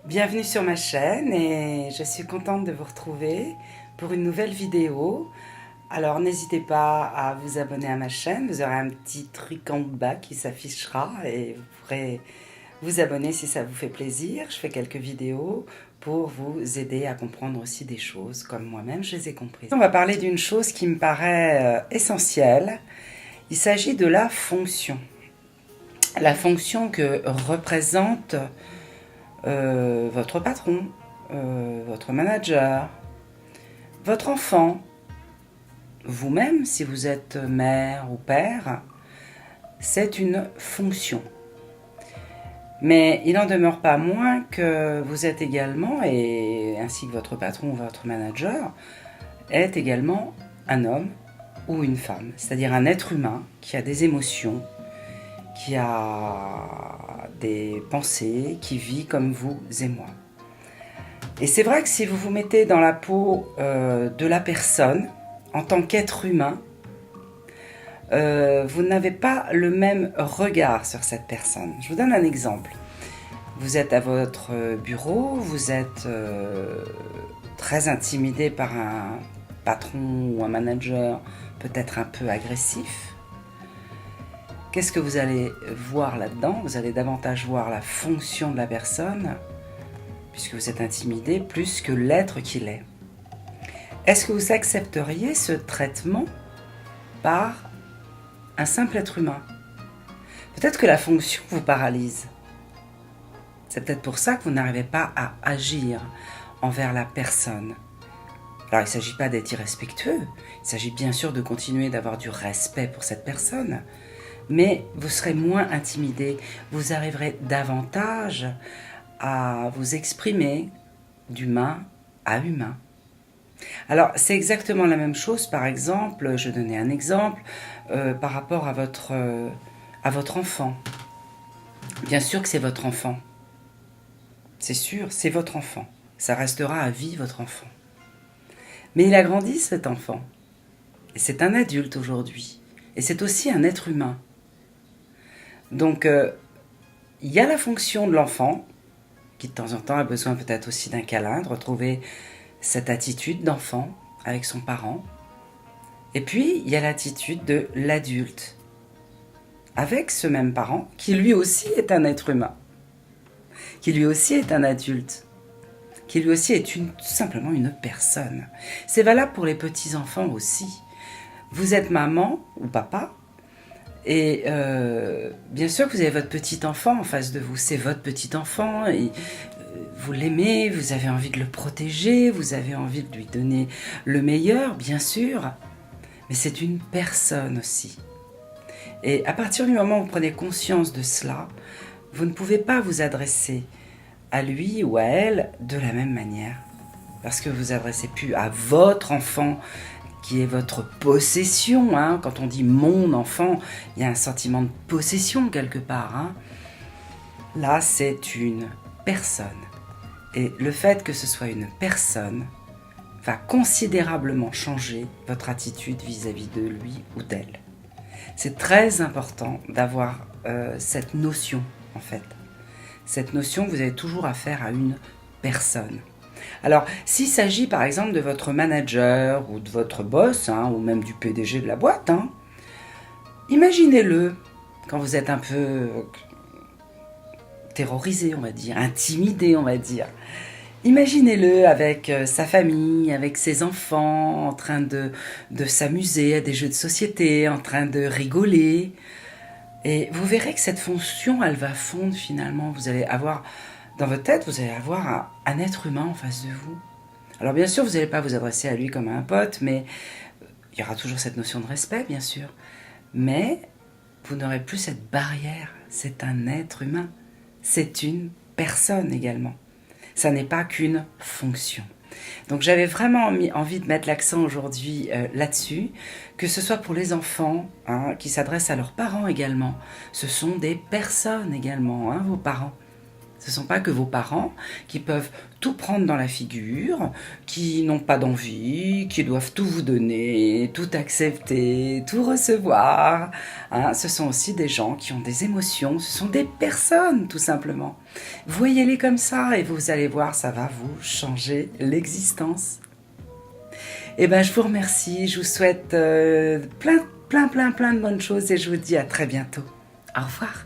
Bienvenue sur ma chaîne et je suis contente de vous retrouver pour une nouvelle vidéo. Alors n'hésitez pas à vous abonner à ma chaîne, vous aurez un petit truc en bas qui s'affichera et vous pourrez vous abonner si ça vous fait plaisir. Je fais quelques vidéos pour vous aider à comprendre aussi des choses comme moi-même je les ai comprises. On va parler d'une chose qui me paraît essentielle. Il s'agit de la fonction. La fonction que représente votre patron, votre manager, votre enfant, vous-même si vous êtes mère ou père, c'est une fonction. Mais il n'en demeure pas moins que vous êtes également, et ainsi que votre patron ou votre manager, est également un homme ou une femme, c'est-à-dire un être humain qui a des émotions, qui a des pensées, qui vit comme vous et moi. Et c'est vrai que si vous vous mettez dans la peau de la personne, en tant qu'être humain, vous n'avez pas le même regard sur cette personne. Je vous donne un exemple. Vous êtes à votre bureau, vous êtes très intimidé par un patron ou un manager peut-être un peu agressif. Qu'est-ce que vous allez voir là-dedans? Vous allez davantage voir la fonction de la personne, puisque vous êtes intimidé, plus que l'être qu'il est. Est-ce que vous accepteriez ce traitement par un simple être humain? Peut-être que la fonction vous paralyse. C'est peut-être pour ça que vous n'arrivez pas à agir envers la personne. Alors il ne s'agit pas d'être irrespectueux, il s'agit bien sûr de continuer d'avoir du respect pour cette personne, mais vous serez moins intimidé, vous arriverez davantage à vous exprimer d'humain à humain. Alors c'est exactement la même chose, par exemple, je donnais un exemple, par rapport à votre enfant. Bien sûr que c'est votre enfant, c'est sûr, c'est votre enfant, ça restera à vie votre enfant. Mais il a grandi cet enfant, et c'est un adulte aujourd'hui, et c'est aussi un être humain. Donc, il y a la fonction de l'enfant, qui de temps en temps a besoin peut-être aussi d'un câlin, de retrouver cette attitude d'enfant avec son parent. Et puis, il y a l'attitude de l'adulte, avec ce même parent, qui lui aussi est un être humain, qui lui aussi est un adulte, qui lui aussi est tout simplement une personne. C'est valable pour les petits-enfants aussi. Vous êtes maman ou papa, et bien sûr que vous avez votre petit enfant en face de vous, c'est votre petit enfant, et vous l'aimez, vous avez envie de le protéger, vous avez envie de lui donner le meilleur, bien sûr, mais c'est une personne aussi. Et à partir du moment où vous prenez conscience de cela, vous ne pouvez pas vous adresser à lui ou à elle de la même manière, parce que vous vous adressez plus à votre enfant, qui est votre possession, hein. Quand on dit mon enfant, il y a un sentiment de possession quelque part, hein. Là, c'est une personne. Et le fait que ce soit une personne va considérablement changer votre attitude vis-à-vis de lui ou d'elle. C'est très important d'avoir cette notion, en fait. Cette notion, vous avez toujours affaire à une personne. Alors, s'il s'agit par exemple de votre manager ou de votre boss, hein, ou même du PDG de la boîte, hein, imaginez-le quand vous êtes un peu terrorisé, on va dire, intimidé, on va dire. Imaginez-le avec sa famille, avec ses enfants, en train de s'amuser à des jeux de société, en train de rigoler. Et vous verrez que cette fonction, elle va fondre finalement. Vous allez avoir... Dans votre tête, vous allez avoir un être humain en face de vous. Alors bien sûr, vous n'allez pas vous adresser à lui comme à un pote, mais il y aura toujours cette notion de respect, bien sûr. Mais vous n'aurez plus cette barrière. C'est un être humain. C'est une personne également. Ça n'est pas qu'une fonction. Donc j'avais vraiment envie de mettre l'accent aujourd'hui là-dessus, que ce soit pour les enfants, hein, qui s'adressent à leurs parents également. Ce sont des personnes également, hein, vos parents. Ce ne sont pas que vos parents qui peuvent tout prendre dans la figure, qui n'ont pas d'envie, qui doivent tout vous donner, tout accepter, tout recevoir. Hein, ce sont aussi des gens qui ont des émotions, ce sont des personnes tout simplement. Voyez-les comme ça et vous allez voir, ça va vous changer l'existence. Eh bien, je vous remercie, je vous souhaite plein de bonnes choses et je vous dis à très bientôt. Au revoir.